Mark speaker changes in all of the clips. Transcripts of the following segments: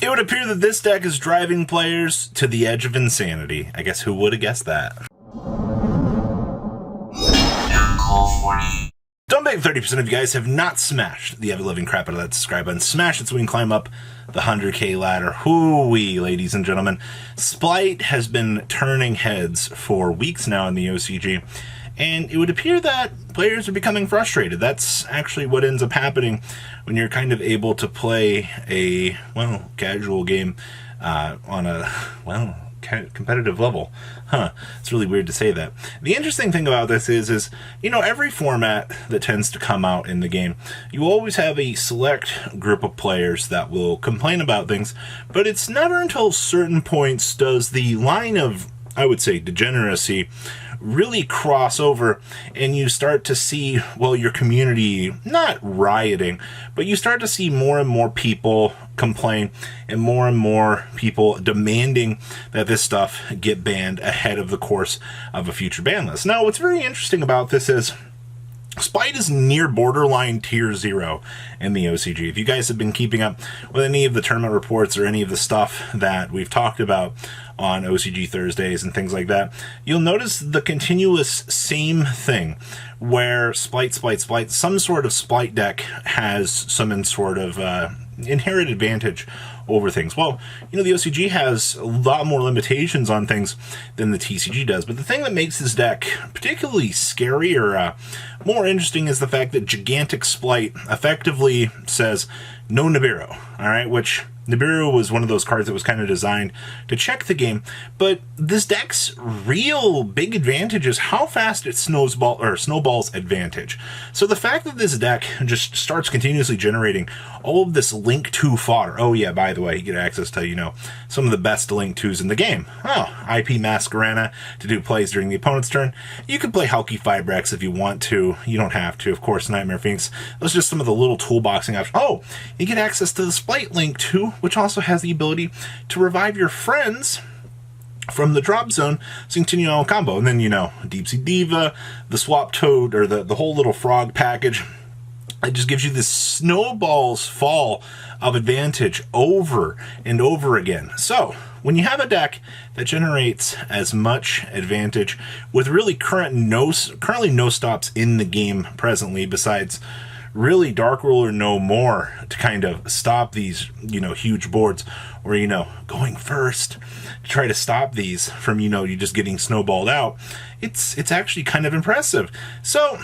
Speaker 1: It would appear that this deck is driving players to the edge of insanity. I guess who would have guessed that? Don't bet 30% of you guys have not smashed the ever-living crap out of that subscribe button. Smash it so we can climb up the 100K ladder. Hoo-wee, ladies and gentlemen. Splight has been turning heads for weeks now in the OCG, and it would appear that players are becoming frustrated. That's actually what ends up happening when you're kind of able to play a, well, casual game on a, well, competitive level. It's really weird to say that. The interesting thing about this is, you know, every format that tends to come out in the game, you always have a select group of players that will complain about things, but it's never until certain points does the line of, I would say, degeneracy really cross over, and you start to see, well, your community not rioting, but you start to see more and more people complain and more people demanding that this stuff get banned ahead of the course of a future ban list. Now, what's very interesting about this is Splight is near borderline tier 0 in the OCG. If you guys have been keeping up with any of the tournament reports or any of the stuff that we've talked about on OCG Thursdays and things like that, you'll notice the continuous same thing where Splight, some sort of Splight deck has some sort of inherent advantage over things. Well, you know, the OCG has a lot more limitations on things than the TCG does, but the thing that makes this deck particularly scary or more interesting is the fact that Gigantic Splight effectively says no Nibiru, all right, which Nibiru was one of those cards that was kind of designed to check the game, but this deck's real big advantage is how fast it snowballs advantage. So the fact that this deck just starts continuously generating all of this Link 2 fodder. Oh yeah, by the way, you get access to, you know, some of the best Link 2s in the game. Oh, IP Masquerena to do plays during the opponent's turn. You can play Hulky Fibrex if you want to. You don't have to, of course. Nightmare Phoenix. Those are just some of the little toolboxing options. Oh, you get access to the Splight Link 2, which also has the ability to revive your friends from the drop zone, so you continue on combo. And then, you know, Deep Sea Diva, the Swap Toad, or the whole little frog package. It just gives you this snowball's fall of advantage over and over again. So when you have a deck that generates as much advantage with really currently no stops in the game presently, besides really Dark Ruler no more to kind of stop these, you know, huge boards, or, you know, going first to try to stop these from, you know, you just getting snowballed out. It's actually kind of impressive. So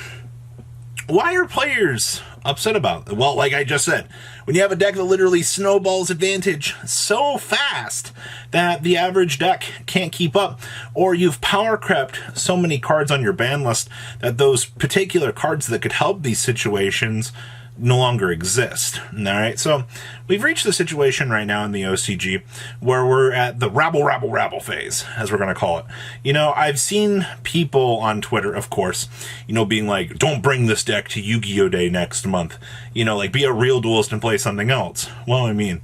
Speaker 1: why are players upset about it? Well, like I just said, when you have a deck that literally snowballs advantage so fast that the average deck can't keep up, or you've power crept so many cards on your ban list that those particular cards that could help these situations no longer exist. All right, so we've reached the situation right now in the OCG where we're at the rabble phase, as we're going to call it. You know, I've seen people on Twitter, of course, you know, being like, don't bring this deck to Yu-Gi-Oh! Day next month. You know, like, be a real duelist and play something else. Well, I mean,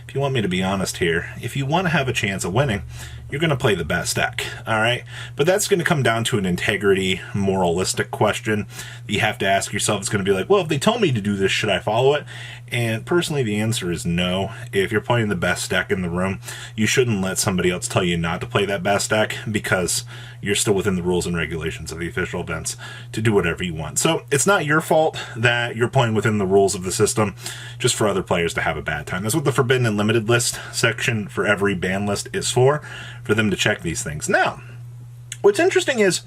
Speaker 1: if you want me to be honest here, if you want to have a chance of winning, you're going to play the best deck, all right? But that's going to come down to an integrity, moralistic question that you have to ask yourself. It's going to be like, well, if they tell me to do this, should I follow it? And personally, the answer is no. If you're playing the best deck in the room, you shouldn't let somebody else tell you not to play that best deck, because you're still within the rules and regulations of the official events to do whatever you want. So it's not your fault that you're playing within the rules of the system just for other players to have a bad time. That's what the Forbidden and Limited list section for every ban list is for them to check these things. Now, what's interesting is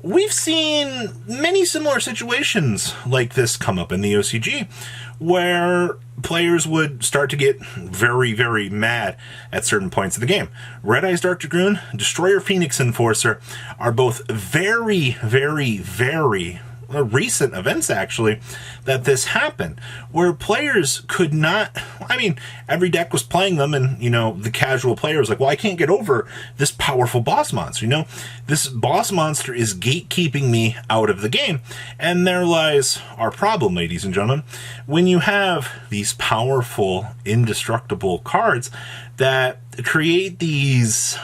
Speaker 1: we've seen many similar situations like this come up in the OCG, where players would start to get very mad at certain points of the game. Red Eyes Dark Dragoon, Destroyer Phoenix Enforcer are both very recent events, actually, that this happened, where players could not, I mean, every deck was playing them, and, you know, the casual player was like, well, I can't get over this powerful boss monster, you know, this boss monster is gatekeeping me out of the game. And there lies our problem, ladies and gentlemen. When you have these powerful, indestructible cards that create these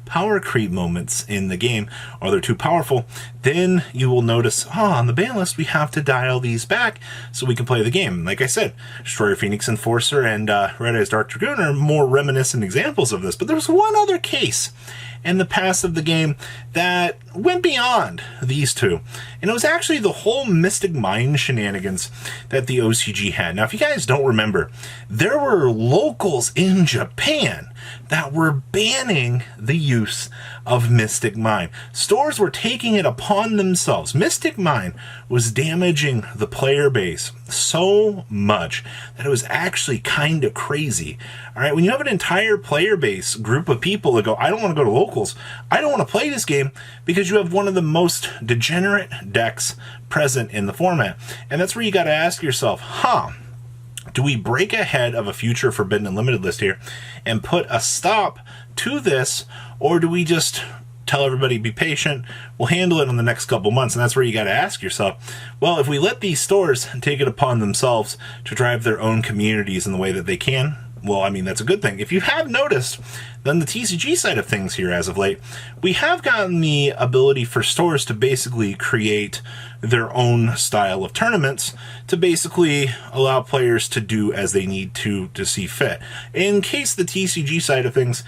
Speaker 1: power creep moments in the game, or they're too powerful, then you will notice, on the ban list, we have to dial these back so we can play the game. Like I said, Destroyer Phoenix Enforcer and Red Eyes Dark Dragoon are more reminiscent examples of this, but there's one other case in the past of the game that went beyond these two. And it was actually the whole Mystic Mine shenanigans that the OCG had. Now, if you guys don't remember, there were locals in Japan that were banning the use of Mystic Mine. Stores were taking it upon themselves. Mystic Mine was damaging the player base so much that it was actually kind of crazy. All right, when you have an entire player base group of people that go, I don't want to go to locals, I don't want to play this game, because you have one of the most degenerate decks present in the format. And that's where you got to ask yourself, do we break ahead of a future Forbidden Unlimited list here and put a stop to this, or do we just tell everybody, be patient, we'll handle it in the next couple months? And that's where you got to ask yourself, well, if we let these stores take it upon themselves to drive their own communities in the way that they can, well, I mean, that's a good thing. If you have noticed, then the TCG side of things here as of late, we have gotten the ability for stores to basically create their own style of tournaments to basically allow players to do as they need to see fit. In case the TCG side of things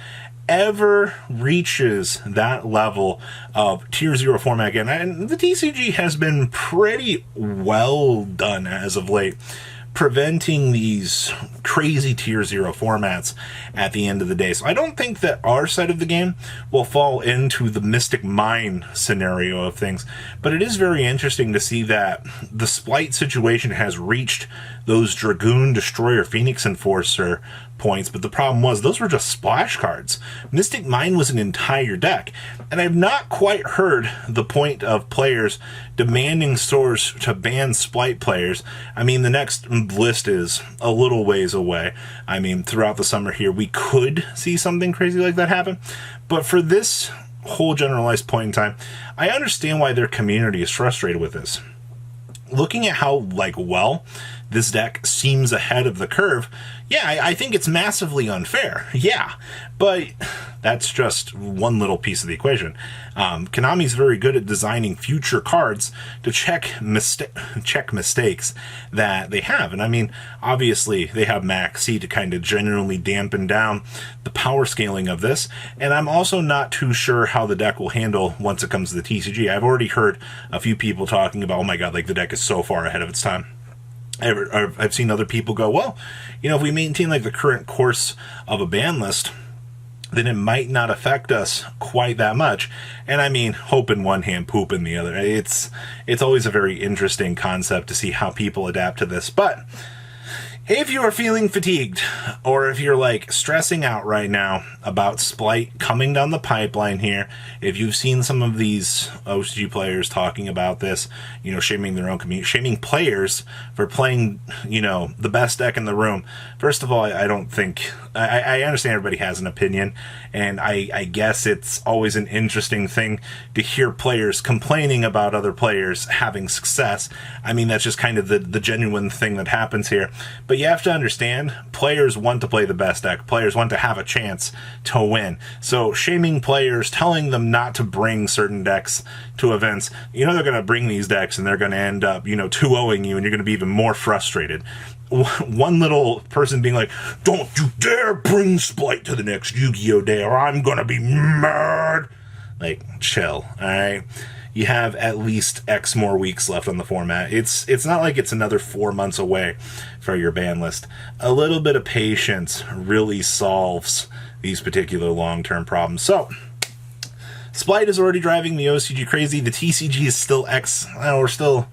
Speaker 1: ever reaches that level of Tier 0 format again, and the TCG has been pretty well done as of late, preventing these crazy Tier 0 formats at the end of the day. So I don't think that our side of the game will fall into the Mystic Mine scenario of things, but it is very interesting to see that the Splight situation has reached those Dragoon, Destroyer, Phoenix Enforcer points, but the problem was those were just splash cards. Mystic Mine was an entire deck, and I've not quite heard the point of players demanding stores to ban Splight players. I mean, the next list is a little ways away. I mean, throughout the summer here, we could see something crazy like that happen, but for this whole generalized point in time, I understand why their community is frustrated with this. Looking at how, well, this deck seems ahead of the curve, yeah, I think it's massively unfair. Yeah, but that's just one little piece of the equation. Konami's very good at designing future cards to check mistakes that they have. And I mean, obviously, they have Maxi to kind of genuinely dampen down the power scaling of this. And I'm also not too sure how the deck will handle once it comes to the TCG. I've already heard a few people talking about, oh my god, the deck is so far ahead of its time. I've seen other people go, well, if we maintain the current course of a ban list, then it might not affect us quite that much. And I mean, hope in one hand, poop in the other. It's always a very interesting concept to see how people adapt to this. But if you are feeling fatigued, or if you're stressing out right now about Splight coming down the pipeline here, if you've seen some of these OCG players talking about this, shaming their own community, shaming players for playing, the best deck in the room. First of all, I don't think, I understand everybody has an opinion, and I guess it's always an interesting thing to hear players complaining about other players having success. I mean, that's just kind of the genuine thing that happens here. But you have to understand, players want to play the best deck. Players want to have a chance to win. So shaming players, telling them not to bring certain decks to events, they're going to bring these decks and they're going to end up, 2-0ing you, and you're going to be even more frustrated. One little person being like, don't you dare bring Splight to the next Yu-Gi-Oh! Day or I'm going to be mad. Chill, all right? You have at least X more weeks left on the format. It's not like it's another 4 months away for your ban list. A little bit of patience really solves these particular long-term problems. So, Splight is already driving the OCG crazy. The TCG is still we're still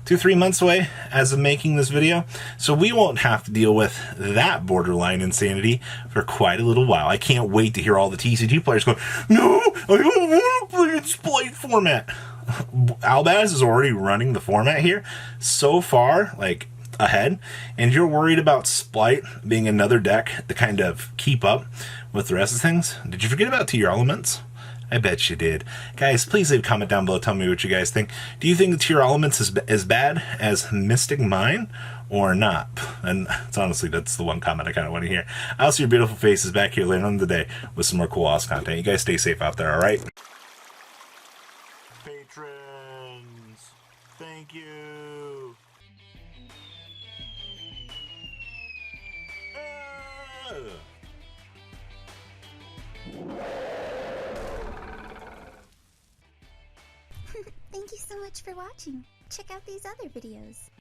Speaker 1: 2-3 months away as of making this video. So we won't have to deal with that borderline insanity for quite a little while. I can't wait to hear all the TCG players go, no, I don't want to play in Splight format. Albaz is already running the format here so far, ahead, and you're worried about Splight being another deck to kind of keep up with the rest of things. Did you forget about Tier Elements? I bet you did. Guys, please leave a comment down below. Tell me what you guys think. Do you think the Tier Elements is as bad as Mystic Mine? or not. And it's honestly, that's the one comment I kind of want to hear. I'll see your beautiful faces back here later on in the day with some more cool ass content. You guys stay safe out there, alright? Patrons, thank you.
Speaker 2: Thank you so much for watching. Check out these other videos.